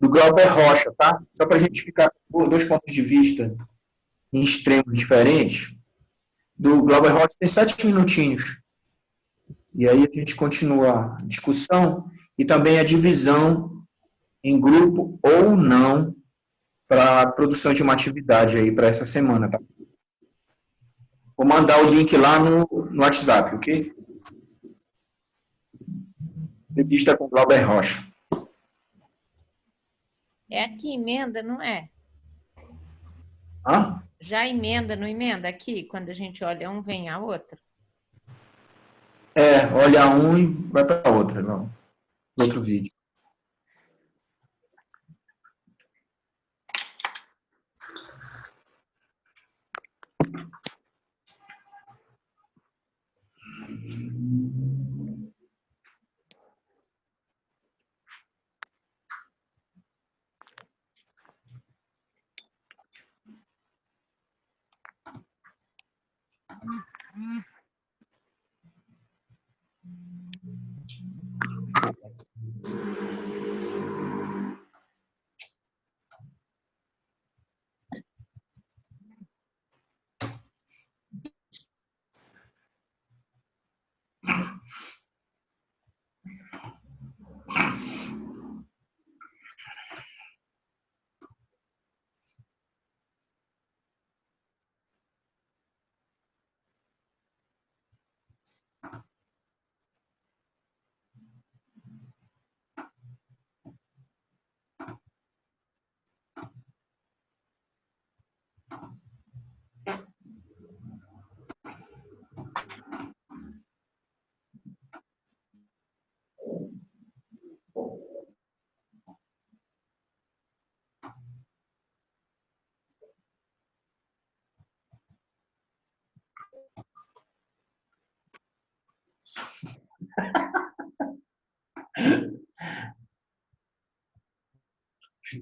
do Glauber Rocha, tá? Só para a gente ficar com dois pontos de vista em extremos diferentes. Do Glauber Rocha tem 7 minutinhos. E aí a gente continua a discussão e também a divisão em grupo ou não para a produção de uma atividade aí para essa semana, tá? Vou mandar o link lá no WhatsApp, ok? Entrevista com Glauber Rocha. É aqui, emenda, não é? Hã? Já emenda, não emenda? Aqui, quando a gente olha um, vem a outra. Olha um e vai para outra, não. Outro vídeo.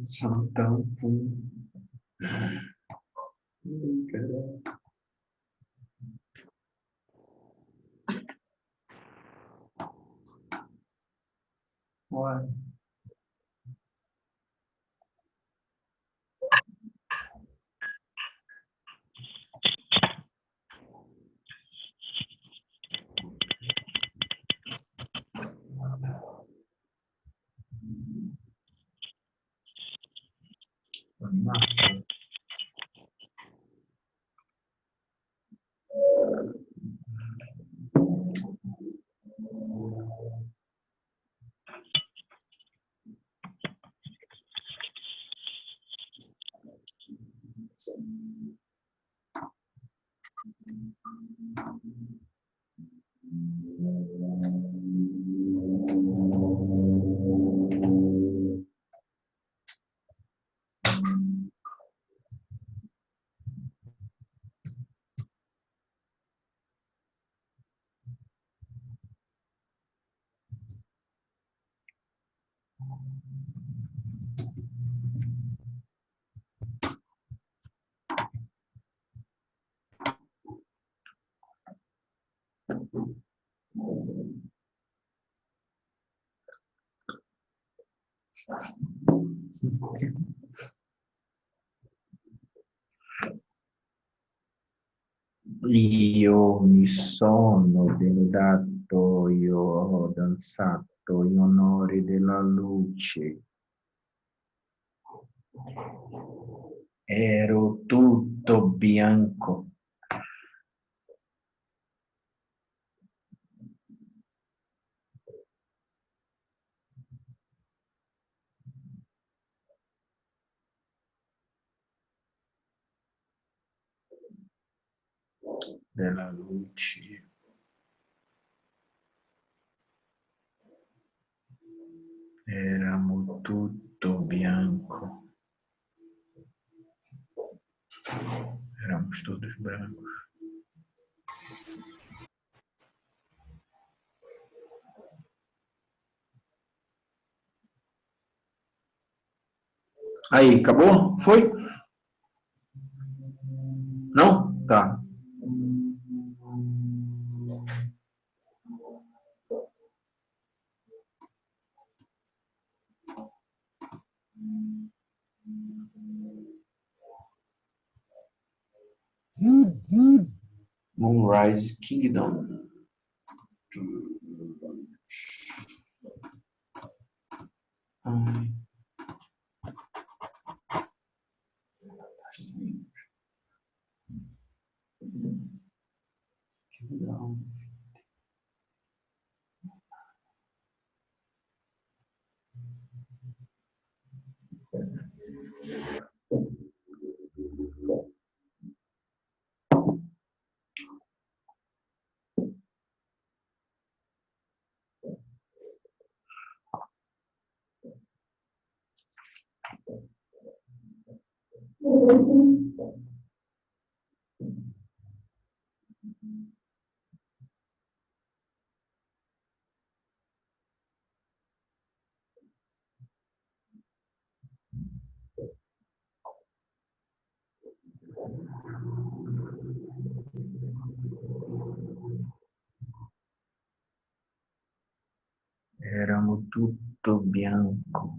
Santão. Ué. Io mi sono denudato, io ho danzato in onore della luce. Ero tutto bianco. Della luce. Éramos tutto bianco. Éramos todos brancos. Aí, acabou? Foi? Não? Tá. Moonrise Kingdom. Ai. Kingdom. Éramos tutto bianco.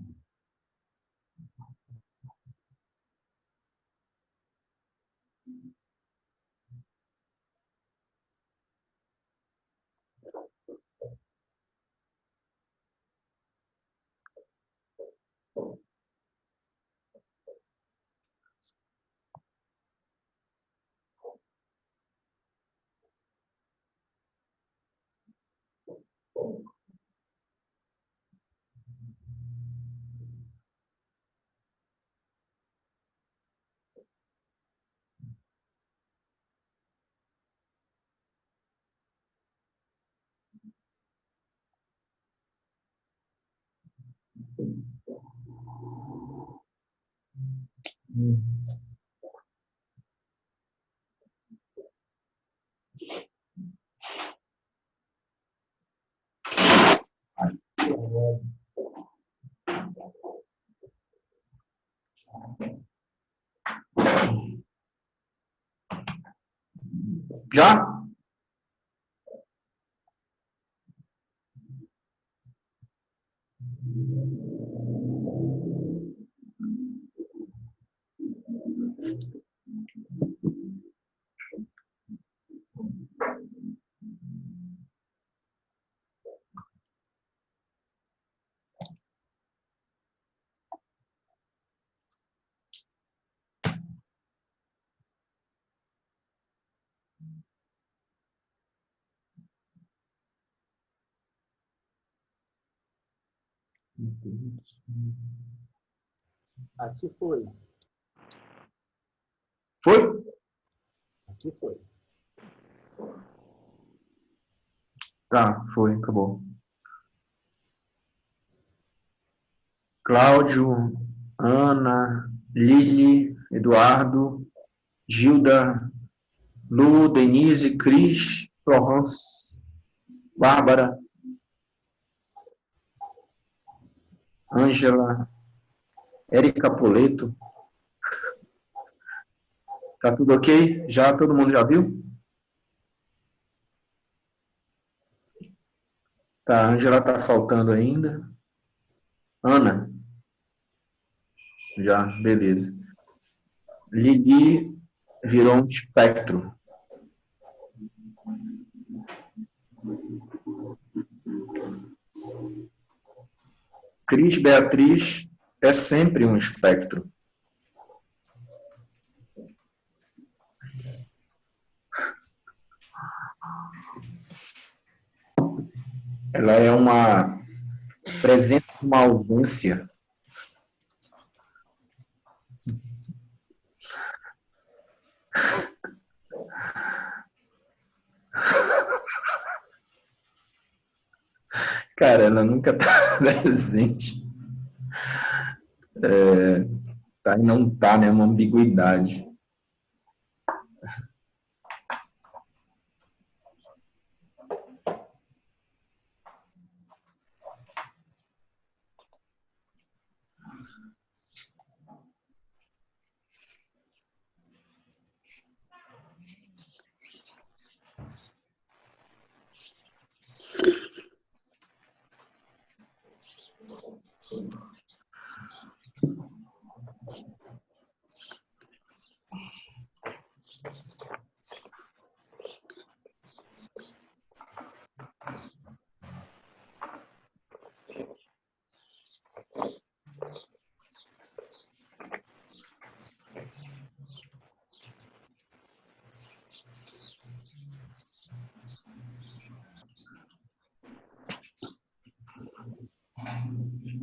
Já? Aqui foi. Foi? Aqui foi. Tá, foi, acabou. Cláudio, Ana, Lili, Eduardo, Gilda, Lu, Denise, Cris, Florence, Bárbara, Ângela, Érica Poleto. Tá tudo ok? Já todo mundo já viu? Tá, a Ângela tá faltando ainda. Ana, já, beleza. Lili virou um espectro. Cris Beatriz é sempre um espectro. Ela é uma presença, uma ausência. Cara, ela nunca tá presente. Tá e não tá, né? Uma ambiguidade.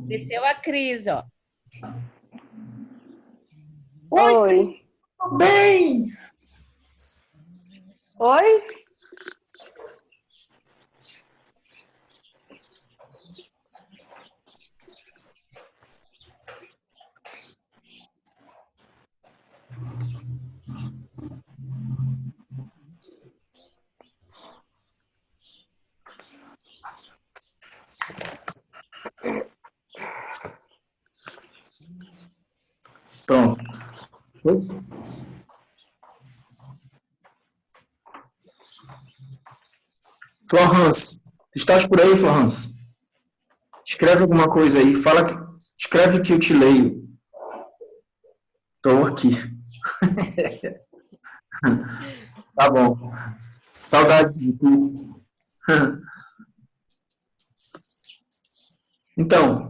Desceu a Cris, ó. Oi. Tudo bem? Oi? Pronto. Oi? Florence, estás por aí, Florence? Escreve alguma coisa aí. Escreve que eu te leio. Estou aqui. Tá bom. Saudades de tu. Então,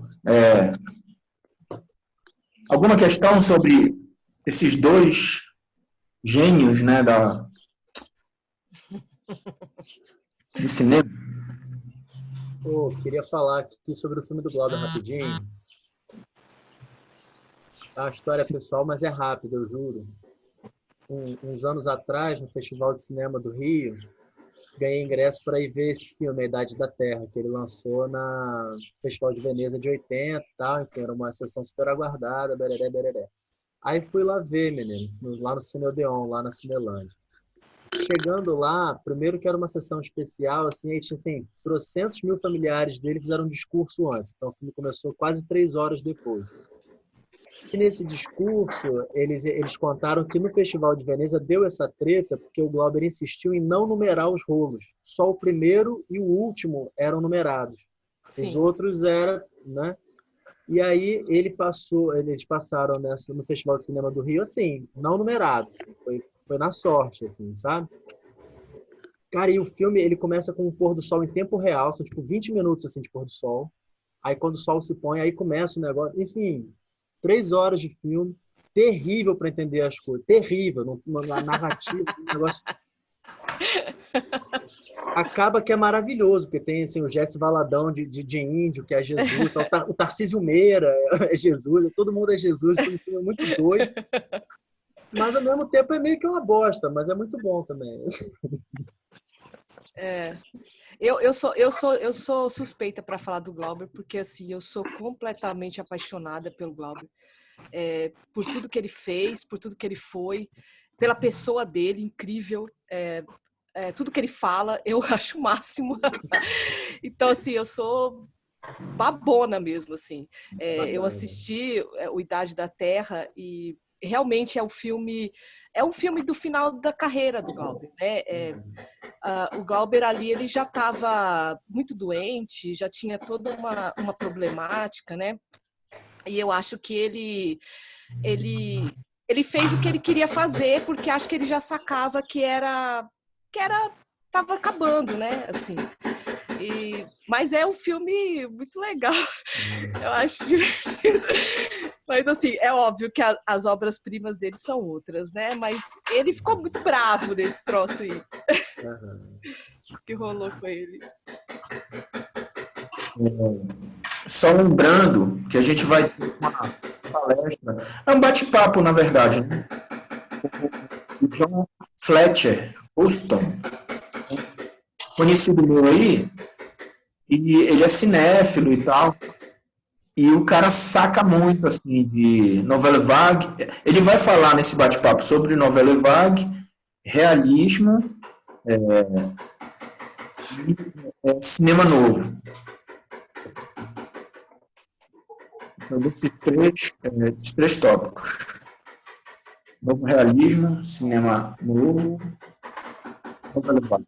alguma questão sobre esses dois gênios, né, do cinema? Queria falar aqui sobre o filme do Glauber rapidinho. É uma história pessoal, mas é rápida, eu juro. Uns anos atrás, no Festival de Cinema do Rio, ganhei ingresso para ir ver esse filme, A Idade da Terra, que ele lançou no Festival de Veneza de 80 e tal. Enfim, era uma sessão super aguardada, bereré, bereré. Aí fui lá ver, menino, lá no Cine Odeon, lá na Cinelândia. Chegando lá, primeiro que era uma sessão especial, assim, aí tinha, assim, trocentos mil familiares dele fizeram um discurso antes. Então, o filme começou quase 3 horas depois. E nesse discurso, eles contaram que no Festival de Veneza deu essa treta porque o Glauber insistiu em não numerar os rolos. Só o primeiro e o último eram numerados. Sim. Os outros eram, né? E aí eles passaram no Festival de Cinema do Rio, assim, não numerados. Foi na sorte, assim, sabe? Cara, e o filme, ele começa com um pôr do sol em tempo real, são tipo 20 minutos, assim, de pôr do sol. Aí quando o sol se põe, aí começa o negócio. Enfim, 3 horas de filme, terrível para entender as coisas, terrível, uma narrativa, um negócio. Acaba que é maravilhoso, porque tem assim, o Jesse Valadão de índio, que é Jesus, o Tarcísio Meira é Jesus, todo mundo é Jesus, foi um filme muito doido. Mas ao mesmo tempo é meio que uma bosta, mas é muito bom também. Eu sou suspeita para falar do Glauber, porque assim, eu sou completamente apaixonada pelo Glauber. Por tudo que ele fez, por tudo que ele foi, pela pessoa dele, incrível. Tudo que ele fala, eu acho o máximo. Então, assim, eu sou babona mesmo, assim. Eu assisti o Idade da Terra e realmente é um filme do final da carreira do Glauber, né? O Glauber ali, ele já estava muito doente, já tinha toda uma problemática, né? E eu acho que ele fez o que ele queria fazer, porque acho que ele já sacava que estava acabando, né? Assim. Mas é um filme muito legal, eu acho divertido. Mas, assim, é óbvio que as obras-primas dele são outras, né? Mas ele ficou muito bravo nesse troço aí. Que rolou com ele. Só lembrando que a gente vai ter uma palestra, é um bate-papo, na verdade, né? O John Fletcher Houston, conhecido meu aí, e ele é cinéfilo e tal, e o cara saca muito, assim, de novela vague. Ele vai falar nesse bate-papo sobre novela vague, realismo e cinema novo. Então, desses três tópicos. Novo realismo, cinema novo, novela vague.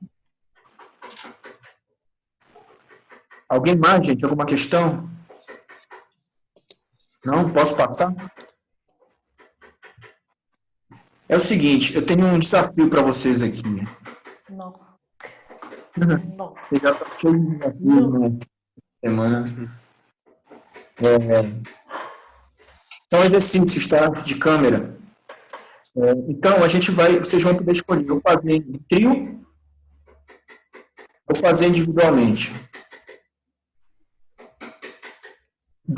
Alguém mais, gente? Alguma questão? Não? Posso passar? É o seguinte, eu tenho um desafio para vocês aqui. Não. Não. Eu já estou cheio de desafio na semana. São exercícios, tá? De câmera. Então, vocês vão poder escolher ou fazer em trio ou fazer individualmente.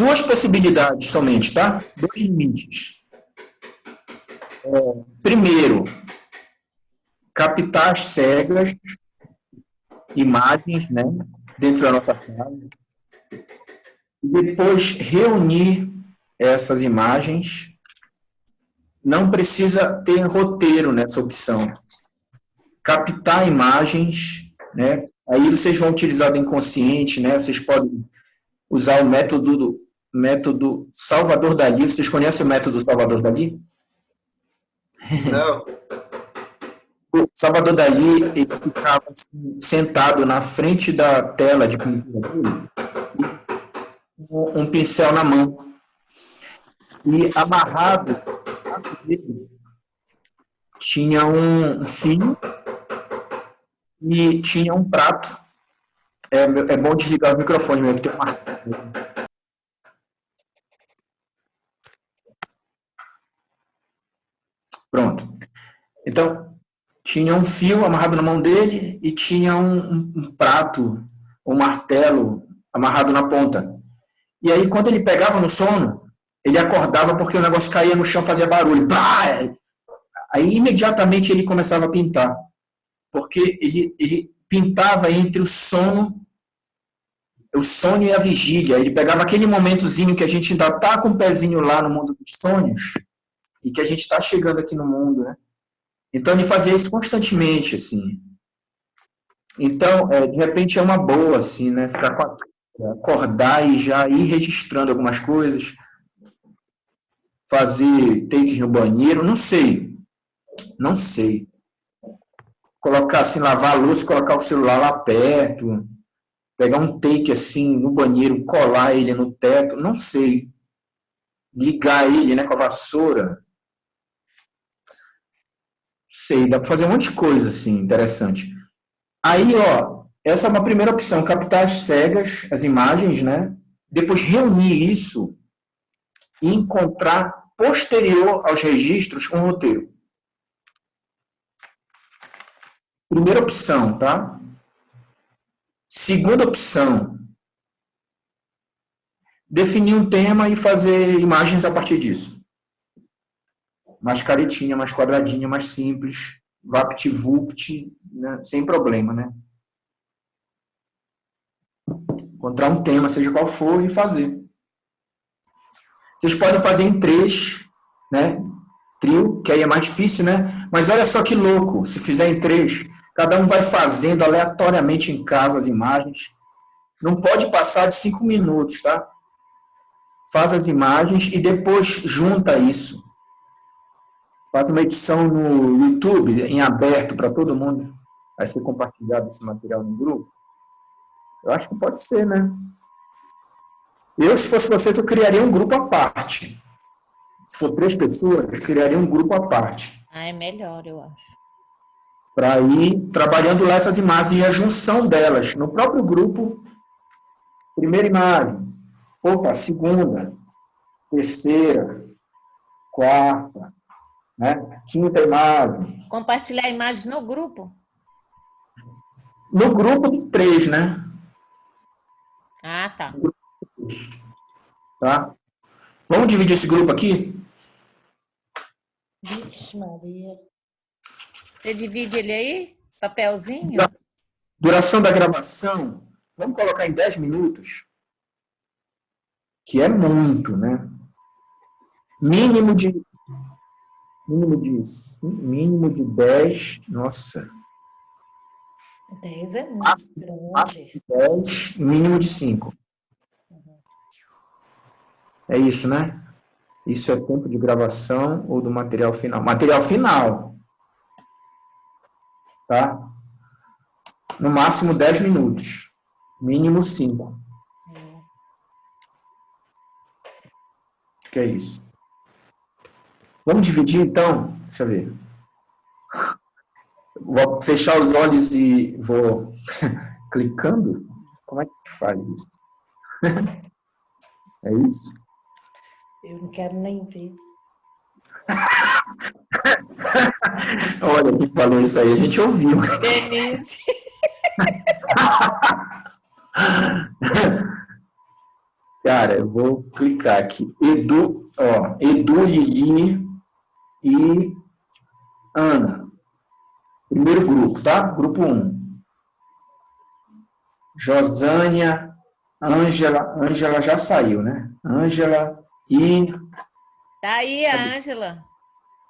duas possibilidades somente, tá? Dois limites. Primeiro, captar às cegas imagens, né, dentro da nossa casa. E depois reunir essas imagens. Não precisa ter roteiro nessa opção. Captar imagens, né? Aí vocês vão utilizar do inconsciente, né? Vocês podem usar o método Salvador Dalí. Vocês conhecem o método Salvador Dalí? Não. O Salvador Dalí, ele ficava assim, sentado na frente da tela de pintura dele, com um pincel na mão. E amarrado dele, tinha um fio e tinha um prato. É bom desligar o microfone mesmo, que tem uma... Pronto. Então, tinha um fio amarrado na mão dele e tinha um prato, um martelo amarrado na ponta. E aí, quando ele pegava no sono, ele acordava porque o negócio caía no chão, fazia barulho. Bah! Aí, imediatamente, ele começava a pintar. Porque ele pintava entre o sono e a vigília. Ele pegava aquele momentozinho que a gente ainda está com o pezinho lá no mundo dos sonhos e que a gente está chegando aqui no mundo, né? Então, ele fazia isso constantemente, assim. Então, de repente, é uma boa, assim, né? Acordar e já ir registrando algumas coisas. Fazer takes no banheiro, não sei. Não sei. Colocar assim, lavar a louça, colocar o celular lá perto. Pegar um take assim no banheiro, colar ele no teto, não sei. Ligar ele, né, com a vassoura. Sei, dá para fazer um monte de coisa assim, interessante. Aí, ó, essa é uma primeira opção, captar as cegas, as imagens, né? Depois reunir isso e encontrar posterior aos registros um roteiro. Primeira opção, tá? Segunda opção, definir um tema e fazer imagens a partir disso. Mais caretinha, mais quadradinha, mais simples, vapt-vupt, né? Sem problema, né? Encontrar um tema, seja qual for, e fazer. Vocês podem fazer em 3, né? Trio, que aí é mais difícil, né? Mas olha só que louco, se fizer em 3, cada um vai fazendo aleatoriamente em casa as imagens. Não pode passar de 5 minutos, tá? Faz as imagens e depois junta isso. Faz uma edição no YouTube, em aberto para todo mundo. Vai ser compartilhado esse material no grupo. Eu acho que pode ser, né? Eu, se fosse vocês, eu criaria um grupo à parte. Se for 3 pessoas, eu criaria um grupo à parte. Ah, é melhor, eu acho. Para ir trabalhando lá essas imagens e a junção delas. No próprio grupo, primeira imagem, opa, segunda, terceira, quarta, né? Quinta imagem. Compartilhar a imagem no grupo? No grupo dos 3, né? Ah, tá. Tá? Vamos dividir esse grupo aqui? Vixe, Maria. Você divide ele aí? Papelzinho? Duração da gravação, vamos colocar em 10 minutos, que é muito, né? Mínimo de 10, nossa. 10 é muito Máximo grande. de 10, mínimo de 5. É isso, né? Isso é tempo de gravação ou do material final? Material final. Tá? No máximo 10 minutos. Mínimo 5. Acho que é isso. Vamos dividir, então? Deixa eu ver. Vou fechar os olhos e vou clicando? Como é que faz isso? É isso? Eu não quero nem ver. Olha, quem falou isso aí, a gente ouviu. Denise. Cara, eu vou clicar aqui. Edu, Lili e Ana. Primeiro grupo, tá? Grupo 1. Josânia, Ângela já saiu, né? Ângela e... Tá aí a Cadê? Ângela.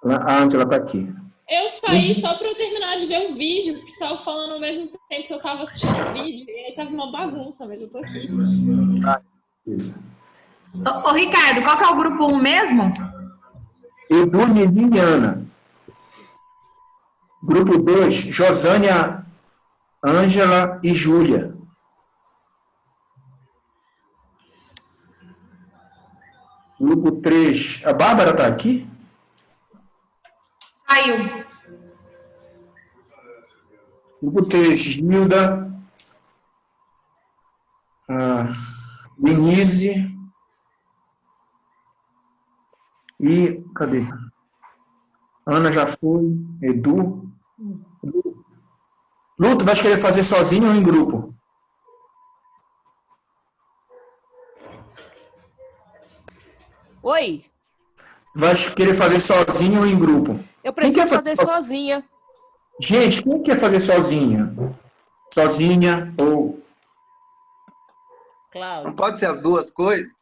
A Ângela tá aqui. Eu saí só para eu terminar de ver o vídeo, porque estava falando ao mesmo tempo que eu estava assistindo o vídeo, e aí tava uma bagunça, mas eu tô aqui. Isso. Ô, Ricardo, qual que é o grupo 1 mesmo? Edu, Lili e Ana. Grupo 2, Josânia, Ângela e Júlia. Grupo 3, a Bárbara tá aqui? Saiu. Grupo 3, Gilda, Denise e... Cadê? Ana já foi, Edu. Lu, tu vai querer fazer sozinho ou em grupo? Oi, Vai querer fazer sozinho ou em grupo? eu Quem quer prefiro fazer fazer sozinha. Gente, quem quer fazer sozinha? Sozinha ou... Não Cláudio. pode ser as duas coisas?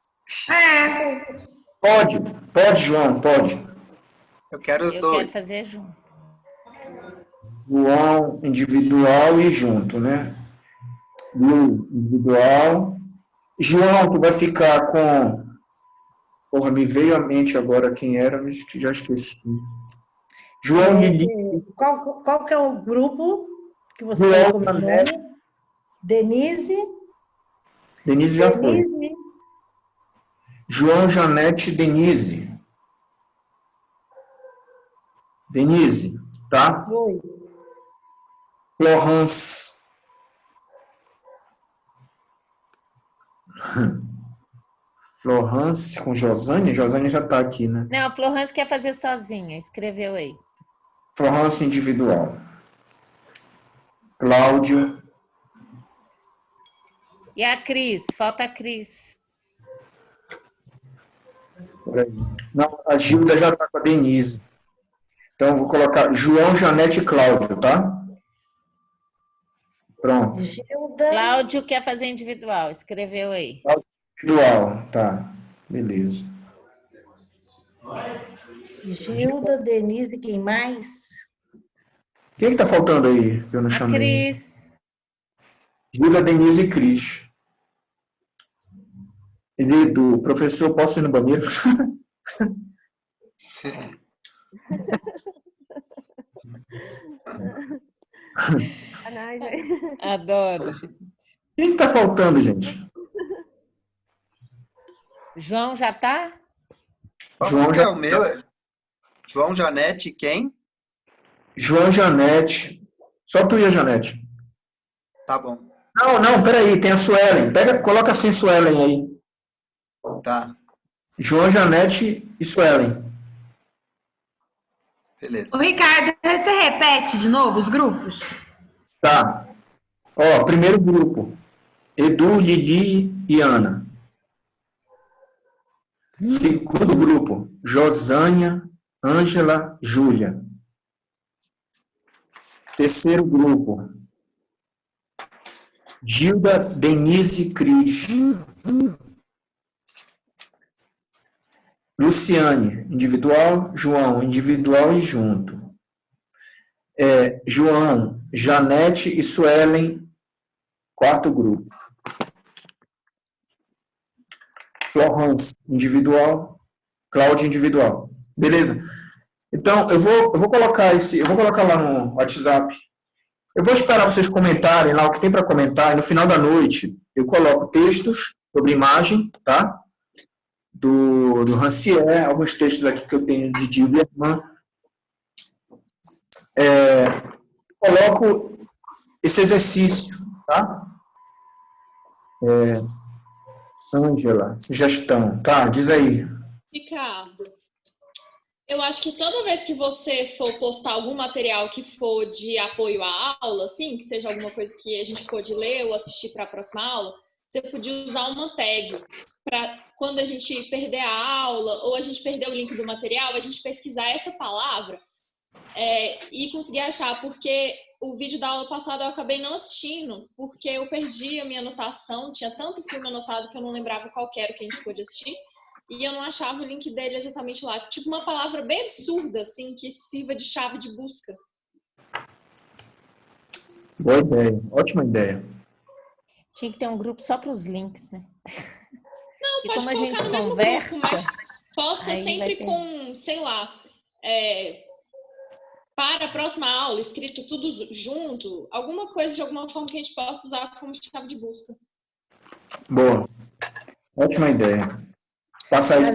Pode, João, pode. Eu quero os Eu dois. quero fazer junto. João, individual e junto, né? Lu, individual. João, tu vai ficar com... Porra, me veio à mente agora quem era, mas já esqueci. João e Lili. Qual que é o grupo que você João, tem como nome? Denise. Denise já foi. Denise. João, Janete, Denise. Denise, tá? Oi. Florence. Florence com Josânia. Josânia já tá aqui, né? Não, a Florence quer fazer sozinha. Escreveu aí. Florence individual. Cláudio. E a Cris? Falta a Cris. Peraí. Não, a Gilda já tá com a Denise. Então, eu vou colocar João, Janete e Cláudio, tá? Pronto. Gilda. Cláudio quer fazer individual. Escreveu aí. Individual, tá. Beleza. Gilda, Denise, quem mais? Quem que tá faltando aí que eu não A chamei? Cris. Gilda, Denise e Cris. Do professor, posso ir no banheiro? Adoro. Quem que tá faltando, gente? João já tá? João Qual é o meu? João, Janete, quem? João, Janete. Só tu e a Janete. Tá bom. Não, peraí, tem a Suelen. Coloca assim Suelen aí. Tá, João, Janete e Suelen. beleza. Ô, Ricardo, você repete de novo os grupos? Tá. Ó, primeiro grupo. Edu, Lili e Ana. Segundo grupo. Josânia, Ângela, Júlia. Terceiro grupo. Gilda, Denise e Cris. Luciane, individual. João, individual e junto. João, Janete e Suelen, quarto grupo. Florence, individual. Cláudia, individual. Beleza? Então, eu vou colocar lá no WhatsApp. Eu vou esperar vocês comentarem lá o que tem para comentar, e no final da noite eu coloco textos sobre imagem, tá? Do Rancière, alguns textos aqui que eu tenho de Dilberman. Coloco esse exercício, tá? Ângela, sugestão, tá? Diz aí. Ricardo, eu acho que toda vez que você for postar algum material que for de apoio à aula, assim, que seja alguma coisa que a gente pode ler ou assistir para a próxima aula, você podia usar uma tag para quando a gente perder a aula ou a gente perder o link do material, a gente pesquisar essa palavra e conseguir achar, porque o vídeo da aula passada eu acabei não assistindo, porque eu perdi a minha anotação, tinha tanto filme anotado que eu não lembrava qual que era que a gente pôde assistir, e eu não achava o link dele exatamente lá. Tipo uma palavra bem absurda, assim, que sirva de chave de busca. Boa ideia, ótima ideia. Tinha que ter um grupo só para os links, né? Não, E pode como a colocar gente no mesmo conversa, grupo, mas posta aí vai sempre ter. com, sei lá, para a próxima aula, escrito tudo junto, alguma coisa de alguma forma que a gente possa usar como chave de busca. Boa. Ótima ideia. Passar isso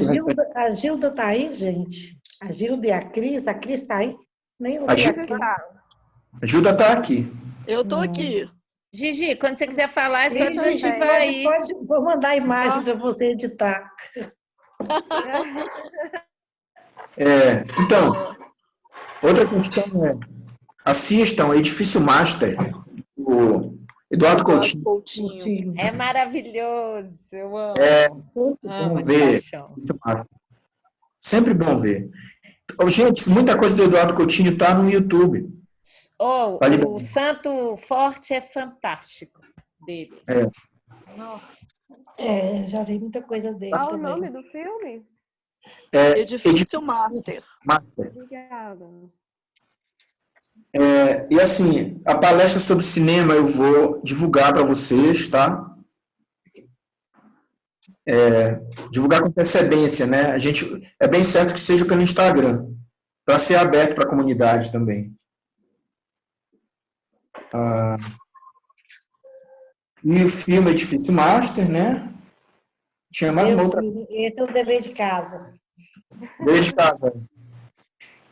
A Gilda tá aí, gente? A Gilda e a Cris tá aí? Nem A ouvi a Gilda Cris. A Gilda está aqui. Eu tô aqui. Gigi, quando você quiser falar, é só Cris, desativar aí. vou mandar a imagem para você editar. Então, outra questão assistam Edifício Master, o Eduardo Coutinho. É maravilhoso, eu amo. Bom ver. Edifício Master. Sempre bom ver. Gente, muita coisa do Eduardo Coutinho está no YouTube. O Santo Forte é fantástico dele. Já vi muita coisa dele Qual também. o nome do filme? Edifício Master. Obrigada. E assim, a palestra sobre cinema eu vou divulgar para vocês, tá? Divulgar com antecedência, né? É bem certo que seja pelo Instagram, para ser aberto para a comunidade também. E o filme Edifício Master, né? Tinha mais uma outra. Esse é o dever de casa. Dever de casa.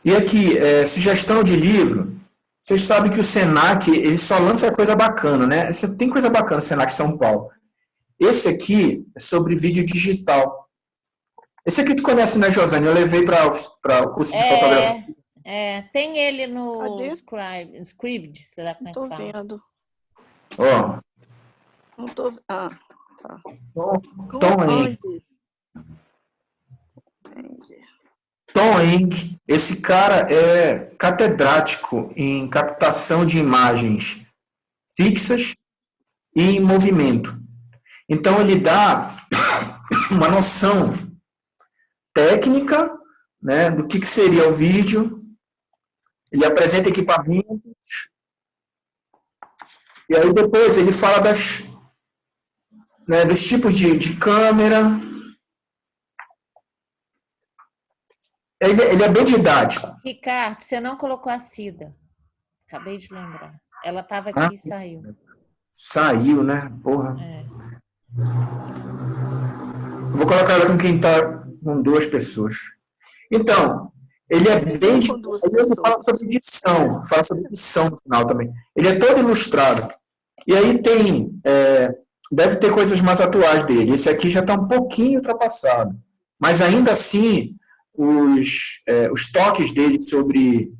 E aqui, sugestão de livro. Vocês sabem que o Senac, ele só lança coisa bacana, né? Tem coisa bacana, Senac São Paulo. Esse aqui é sobre vídeo digital. Esse aqui tu conhece, né, Josane? Eu levei para o curso de fotografia. Tem ele no Scribd, será como é que Tô fala? vendo. Ó. Não tô. Tá. Tom Eng. Tom Eng. Esse cara é catedrático em captação de imagens fixas e em movimento. Então, ele dá uma noção técnica, né, do que seria o vídeo. Ele apresenta equipamentos. E aí, depois, ele fala dos tipos de câmera. Ele é bem didático. Ricardo, você não colocou a Cida. Acabei de lembrar. Ela estava aqui e saiu. Saiu, né? Porra. Eu vou colocar ela com quem está com 2 pessoas. Então, ele é bem... Ele fala sobre edição no final também. Ele é todo ilustrado. E aí tem... deve ter coisas mais atuais dele. Esse aqui já está um pouquinho ultrapassado. Mas ainda assim, os toques dele sobre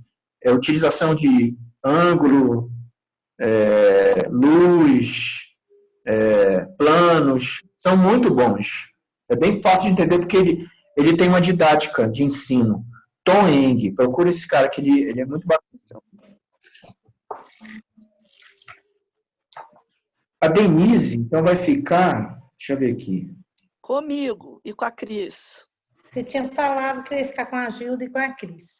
utilização de ângulo, luz, planos, são muito bons. É bem fácil de entender porque ele tem uma didática de ensino. Tom Eng, procura esse cara que ele é muito bacana. A Denise, então, vai ficar... Deixa eu ver aqui. Comigo e com a Cris. Você tinha falado que eu ia ficar com a Gilda e com a Cris.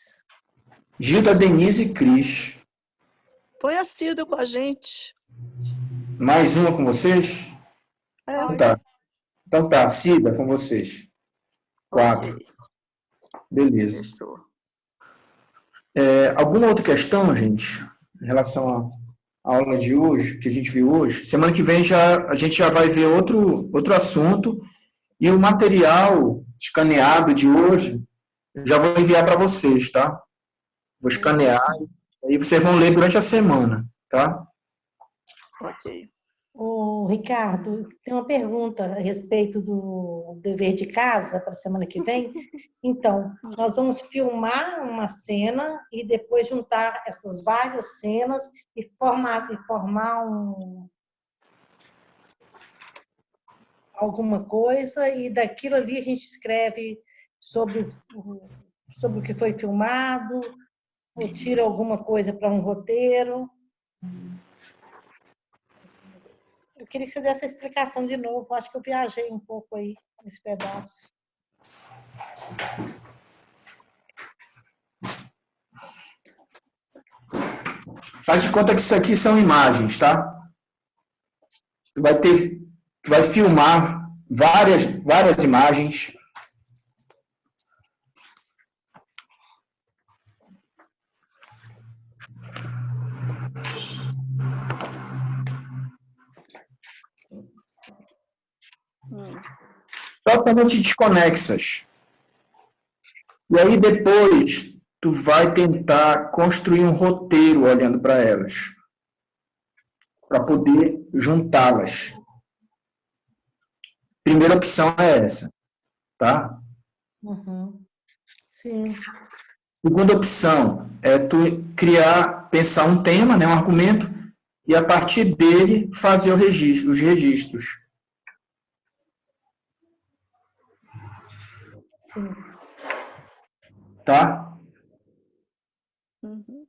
Gilda, Denise e Cris. Põe a Cida com a gente. Mais uma com vocês? Então tá, Cida com vocês. 4. Okay. Beleza. Fechou. Alguma outra questão, gente, em relação à aula de hoje, que a gente viu hoje? Semana que vem a gente já vai ver outro assunto e o material escaneado de hoje eu já vou enviar para vocês, tá? Vou escanear e aí vocês vão ler durante a semana, tá? Ok. Ô, Ricardo, tem uma pergunta a respeito do dever de casa para a semana que vem. Então, nós vamos filmar uma cena e depois juntar essas várias cenas e formar alguma coisa e daquilo ali a gente escreve sobre o que foi filmado, ou tira alguma coisa para um roteiro. Eu queria que você desse a explicação de novo. Acho que eu viajei um pouco aí nesse pedaço. Faz de conta que isso aqui são imagens, tá? Tu vai filmar várias imagens. Totalmente desconexas. E aí depois tu vai tentar construir um roteiro olhando para elas, para poder juntá-las. Primeira opção é essa, tá? Uhum. Sim. Segunda opção é tu pensar um tema, né, um argumento, e a partir dele fazer os registros. Sim. Tá? Uhum.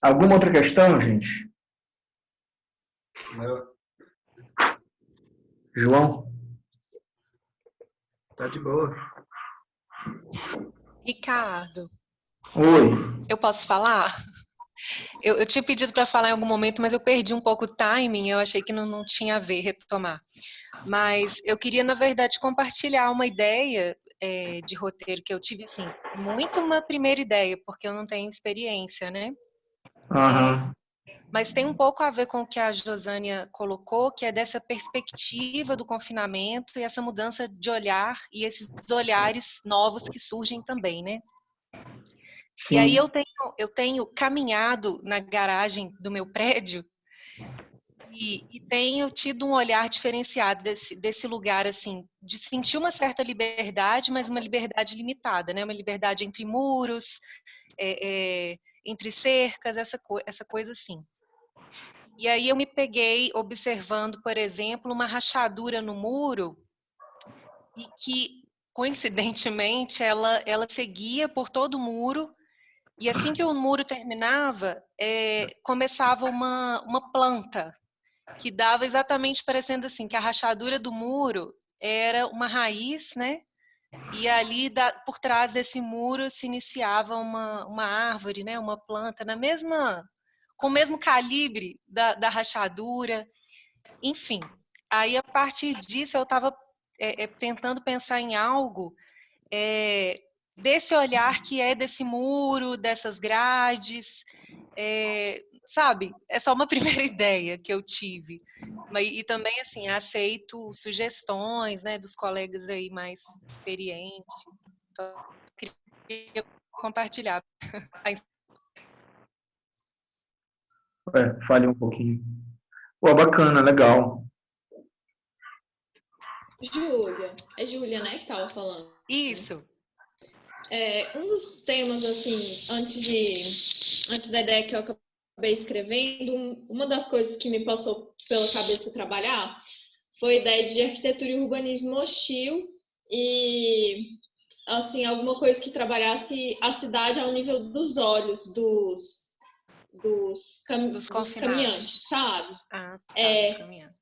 Alguma outra questão, gente? João? Tá de boa. Ricardo, Oi. eu posso falar? Eu tinha pedido para falar em algum momento, mas eu perdi um pouco o timing, eu achei que não tinha a ver retomar. Mas eu queria, na verdade, compartilhar uma ideia de roteiro que eu tive, assim, muito uma primeira ideia, porque eu não tenho experiência, né? Aham. Mas tem um pouco a ver com o que a Josânia colocou, que é dessa perspectiva do confinamento e essa mudança de olhar e esses olhares novos que surgem também, né? Sim. E aí eu tenho caminhado na garagem do meu prédio e tenho tido um olhar diferenciado desse lugar, assim, de sentir uma certa liberdade, mas uma liberdade limitada, né? Uma liberdade entre muros, entre cercas, essa coisa assim. E aí eu me peguei observando, por exemplo, uma rachadura no muro e que, coincidentemente, ela seguia por todo o muro e assim que o muro terminava, começava uma planta que dava exatamente parecendo assim, que a rachadura do muro era uma raiz, né? E ali, por trás desse muro, se iniciava uma árvore, né? Uma planta com o mesmo calibre da rachadura, enfim. Aí, a partir disso, eu estava tentando pensar em algo desse olhar que é desse muro, dessas grades, sabe? É só uma primeira ideia que eu tive. E também, assim, aceito sugestões, né, dos colegas aí mais experientes. Só queria compartilhar. Falei um pouquinho. Pô, bacana, legal. Júlia, é Júlia, né, que estava falando. Isso. Um dos temas, assim, antes da ideia que eu acabei escrevendo, uma das coisas que me passou pela cabeça trabalhar foi a ideia de arquitetura e urbanismo hostil e, assim, alguma coisa que trabalhasse a cidade ao nível dos olhos dos caminhantes, sabe?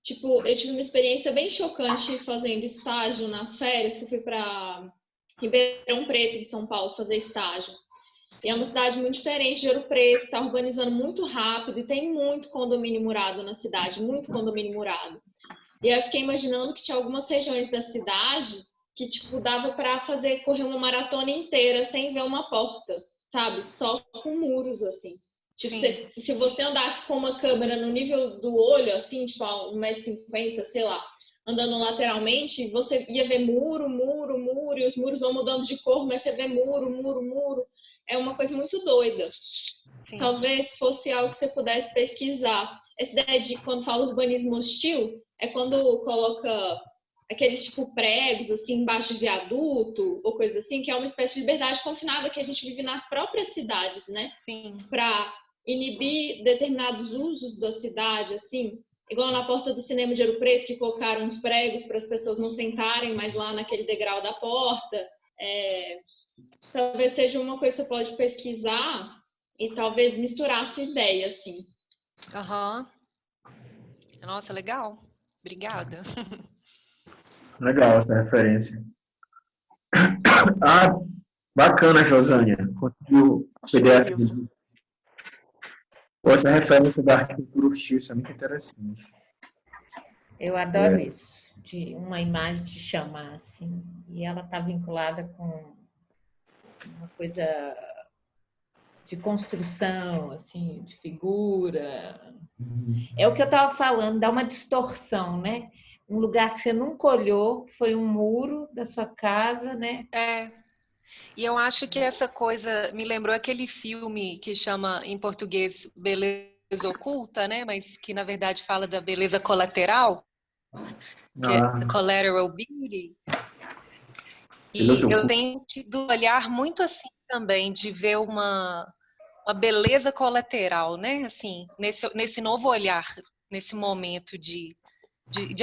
Tipo, eu tive uma experiência bem chocante fazendo estágio nas férias, que eu fui para Ribeirão Preto, de São Paulo, fazer estágio. E é uma cidade muito diferente de Ouro Preto, que está urbanizando muito rápido e tem muito condomínio murado na cidade, muito condomínio murado. E aí eu fiquei imaginando que tinha algumas regiões da cidade que, tipo, dava para correr uma maratona inteira sem ver uma porta, sabe? Só com muros, assim. Tipo, se você andasse com uma câmera no nível do olho, assim, tipo, a 1,50 m, sei lá, andando lateralmente, você ia ver muro, e os muros vão mudando de cor, mas você vê muro. É uma coisa muito doida. Sim. Talvez fosse algo que você pudesse pesquisar. Essa ideia de, quando fala urbanismo hostil, é quando coloca aqueles, tipo, pregos, assim, embaixo de viaduto, ou coisa assim, que é uma espécie de liberdade confinada que a gente vive nas próprias cidades, né? Sim. Para inibir determinados usos da cidade, assim. igual na porta do cinema de Ouro Preto, que colocaram uns pregos para as pessoas não sentarem mais lá naquele degrau da porta. Talvez seja uma coisa que você pode pesquisar e talvez misturar a sua ideia, assim. Aham. Nossa, legal. Obrigada. Legal essa referência. Ah, bacana, Josânia. Conseguiu o PDF. Essa referência da arquitetura hostil é muito interessante. Eu adoro isso, de uma imagem te chamar assim, e ela está vinculada com uma coisa de construção, assim, de figura. É o que eu estava falando, dá uma distorção, né? Um lugar que você nunca olhou, que foi um muro da sua casa, né? E eu acho que essa coisa me lembrou aquele filme que chama, em português, Beleza Oculta, né? Mas que, na verdade, fala da beleza colateral, que é Collateral Beauty. E eu tenho tido um olhar muito assim também, de ver uma beleza colateral, né? Assim, nesse novo olhar, nesse momento de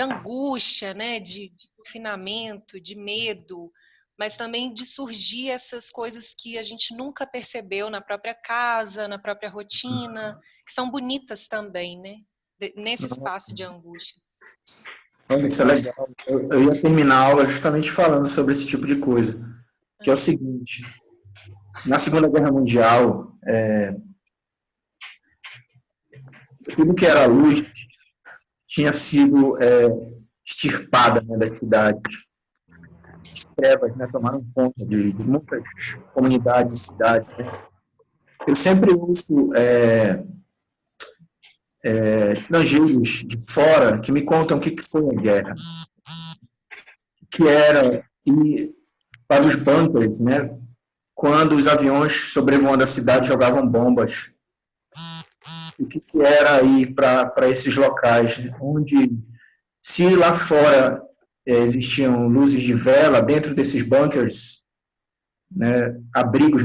angústia, né? De confinamento, de medo, mas também de surgir essas coisas que a gente nunca percebeu na própria casa, na própria rotina, que são bonitas também, né? Nesse espaço de angústia. Isso é legal. Eu ia terminar a aula justamente falando sobre esse tipo de coisa, que é o seguinte: na Segunda Guerra Mundial, tudo que era luz tinha sido extirpada, né, das cidades. As trevas, né, tomaram conta de muitas comunidades e cidades, né? Eu sempre ouço estrangeiros de fora que me contam o que foi a guerra, que era ir para os bunkers, né, quando os aviões sobrevoando a cidade jogavam bombas. O que era ir para esses locais, onde, se lá fora existiam luzes de vela, dentro desses bunkers, né, abrigos,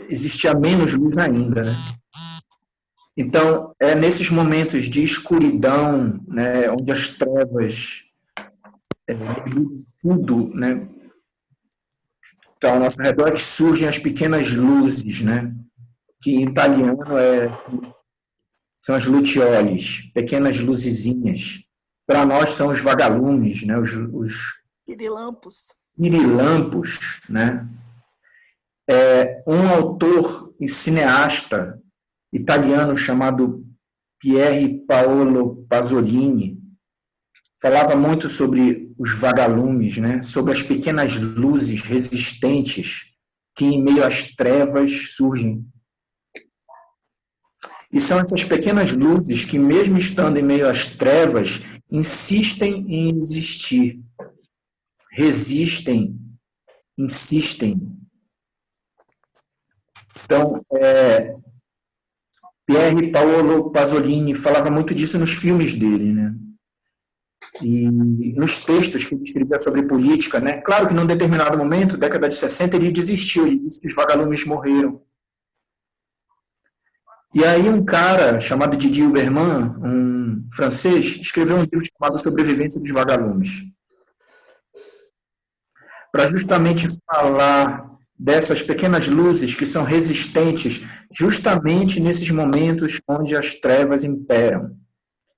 existia menos luz ainda, né? Então, é nesses momentos de escuridão, né, onde as trevas tudo, né, está ao nosso redor, que surgem as pequenas luzes, né, que em italiano são as lucioles, pequenas luzezinhas. Para nós são os vagalumes, né, os pirilampos, né? Um autor e cineasta italiano chamado Pier Paolo Pasolini falava muito sobre os vagalumes, né? Sobre as pequenas luzes resistentes que em meio às trevas surgem. E são essas pequenas luzes que, mesmo estando em meio às trevas, insistem em existir, resistem, insistem. Então, Pier Paolo Pasolini falava muito disso nos filmes dele, né? E nos textos que ele escrevia sobre política, né? Claro que num determinado momento, década de 60, ele desistiu, ele disse que os vagalumes morreram. E aí um cara chamado Didier Huberman, um francês, escreveu um livro chamado Sobrevivência dos Vagalumes, para justamente falar dessas pequenas luzes que são resistentes justamente nesses momentos onde as trevas imperam.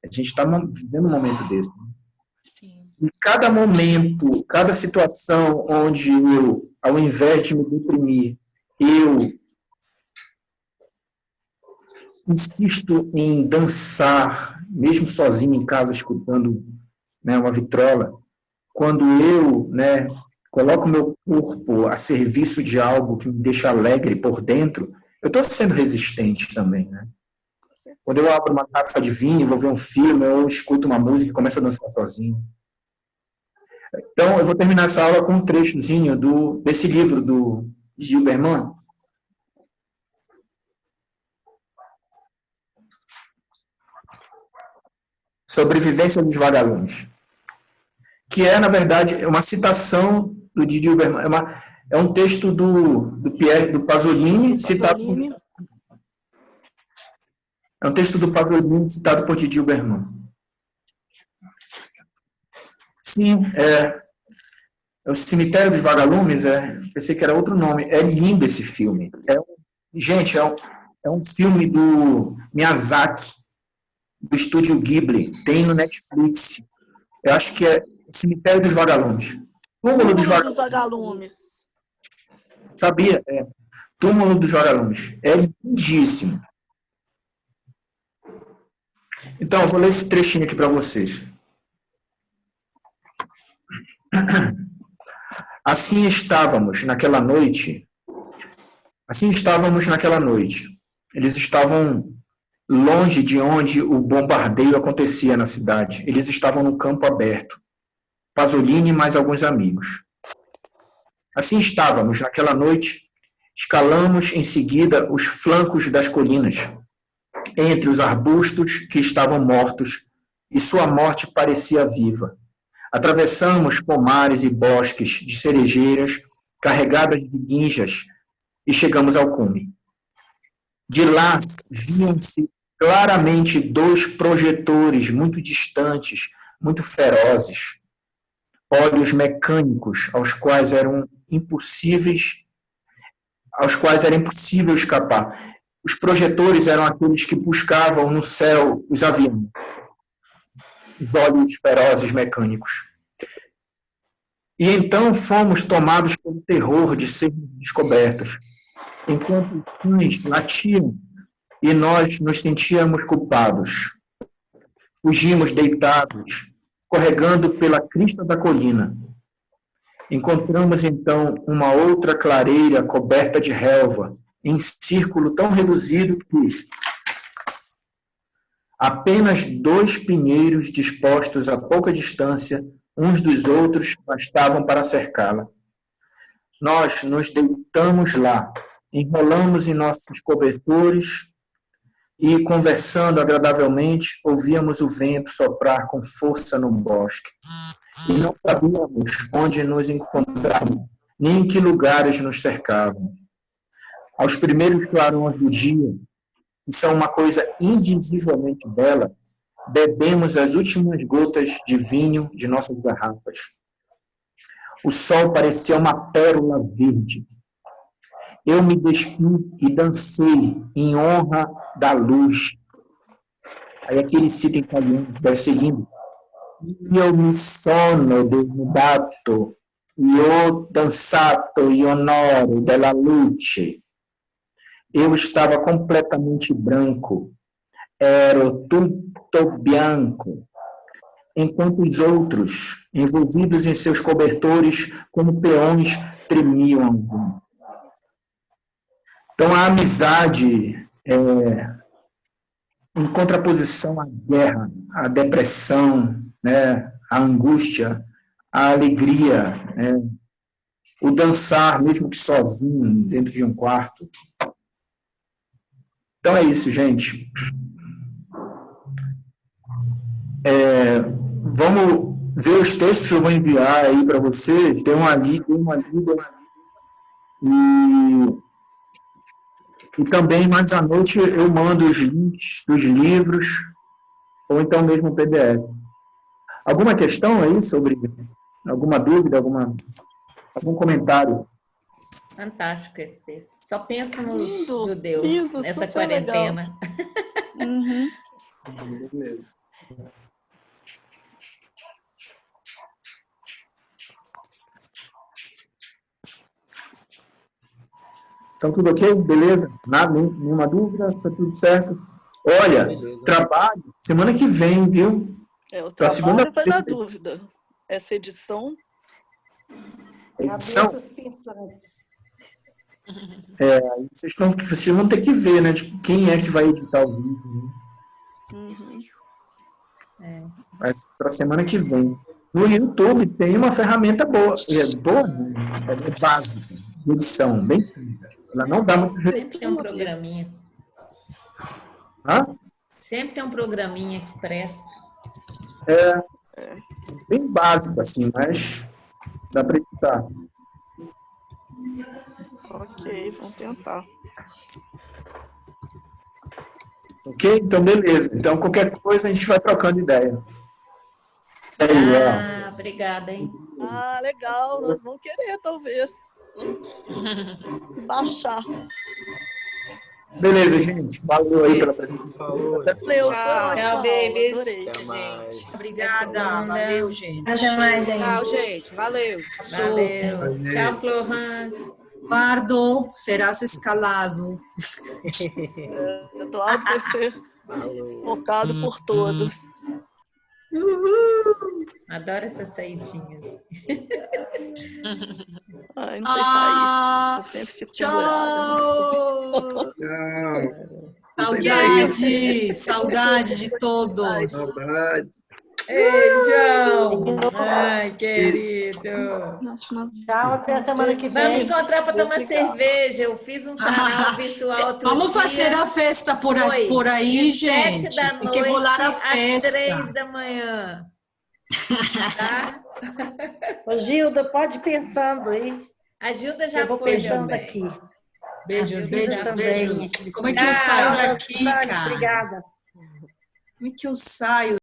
A gente está vivendo um momento desse. Em cada momento, cada situação onde eu, ao invés de me deprimir, eu insisto em dançar, mesmo sozinho em casa, escutando, né, uma vitrola, quando eu, né, coloco meu corpo a serviço de algo que me deixa alegre por dentro, eu estou sendo resistente também, né? Quando eu abro uma garrafa de vinho, vou ver um filme, eu escuto uma música e começo a dançar sozinho. Então, eu vou terminar essa aula com um trechozinho desse livro do Gilberman. Sobrevivência dos Vagalumes. Que é, na verdade, uma citação do Didier Huberman. É um texto do Pasolini, citado É um texto do Pasolini citado por Didi Berman. Sim, é o Cemitério dos Vagalumes, pensei que era outro nome. É lindo esse filme. Gente, é um filme do Miyazaki, do estúdio Ghibli. Tem no Netflix. Eu acho que é Cemitério dos Vagalumes. Túmulo dos Vagalumes. Sabia? Túmulo dos Vagalumes. É lindíssimo. Então, eu vou ler esse trechinho aqui para vocês. Assim estávamos naquela noite. Eles estavam longe de onde o bombardeio acontecia na cidade. Eles estavam no campo aberto. Pasolini e mais alguns amigos. Assim estávamos naquela noite. Escalamos em seguida os flancos das colinas, entre os arbustos que estavam mortos, e sua morte parecia viva. Atravessamos pomares e bosques de cerejeiras carregadas de guinjas e chegamos ao cume. De lá viam-se claramente 2 projetores muito distantes, muito ferozes, olhos mecânicos aos quais era impossível escapar. Os projetores eram aqueles que buscavam no céu os aviões. Os olhos ferozes mecânicos. E então fomos tomados pelo terror de sermos descobertos, enquanto os cães latiam e nós nos sentíamos culpados. Fugimos deitados, escorregando pela crista da colina. Encontramos então uma outra clareira coberta de relva, em círculo tão reduzido que apenas 2 pinheiros dispostos a pouca distância uns dos outros bastavam para cercá-la. Nós nos deitamos lá, enrolamos em nossos cobertores e, conversando agradavelmente, ouvíamos o vento soprar com força no bosque. E não sabíamos onde nos encontrávamos, nem em que lugares nos cercavam. Aos primeiros clarões do dia, que são uma coisa indizivelmente bela, bebemos as últimas gotas de vinho de nossas garrafas. O sol parecia uma pérola verde. Eu me despi e dancei em honra da luz. Aí aquele cita em italiano, vai seguindo. Io mi sono denudato, io danzato in onore della luce. Eu estava completamente branco, ero tutto bianco, enquanto os outros, envolvidos em seus cobertores, como peões, tremiam ao vento. Então, a amizade em contraposição à guerra, à depressão, né, à angústia, à alegria, né, o dançar, mesmo que sozinho, dentro de um quarto. Então é isso, gente. Vamos ver os textos que eu vou enviar aí para vocês. Dê uma lida. E também, mais à noite, eu mando os links dos livros, ou então mesmo o PDF. Alguma questão aí sobre alguma dúvida, algum comentário? Fantástico esse texto. Só penso nos judeus, lindo, nessa super quarentena. Uhum. Beleza. Então, tudo ok? Beleza? Nada, nenhuma dúvida? Tá tudo certo? Olha, trabalho semana que vem, viu? O trabalho vai dar dúvida. Essa edição... Cabeças pensantes. Vocês vão ter que ver, né? De quem é que vai editar o vídeo. Né? Mas para semana que vem. No YouTube tem uma ferramenta boa. É básica. De edição, bem simples. Ela não dá muito... Sempre tem um programinha. Hã? Sempre tem um programinha que presta. Bem básico, assim, mas dá para editar. Ok, vamos tentar. Ok? Então, beleza. Então, qualquer coisa a gente vai trocando ideia. Ah, obrigada, hein? Ah, legal. Nós vamos querer, talvez. Se baixar. Beleza, gente. Valeu aí pela presença. Falou. Valeu, foi Tchau, ótimo. babies. Adorei. Até mais. Obrigada, valeu, gente. Até mais, gente. Tchau, gente. Valeu. Valeu. Tchau, Florence. Pardo, serás escalado. Eduardo vai ser focado por todos. Adoro essas saidinhas. Ai, não sei sair. Eu sempre fico Tchau. Saudade de todos. Saudade. Ei, João! Ai, querido! Tchau, até a semana que vem. Vamos encontrar para tomar cerveja. Eu fiz um sarau virtual outro Vamos dia. fazer a festa por aí, gente. De 7 da Tem que noite rolar a às festa. 3 da manhã. Tá? Ô, Gilda, pode ir pensando aí. A Gilda já Eu vou foi pensando também. aqui. Beijos, beijos, também. beijos. Como é que eu saio daqui, cara? Obrigada. Como é que eu saio?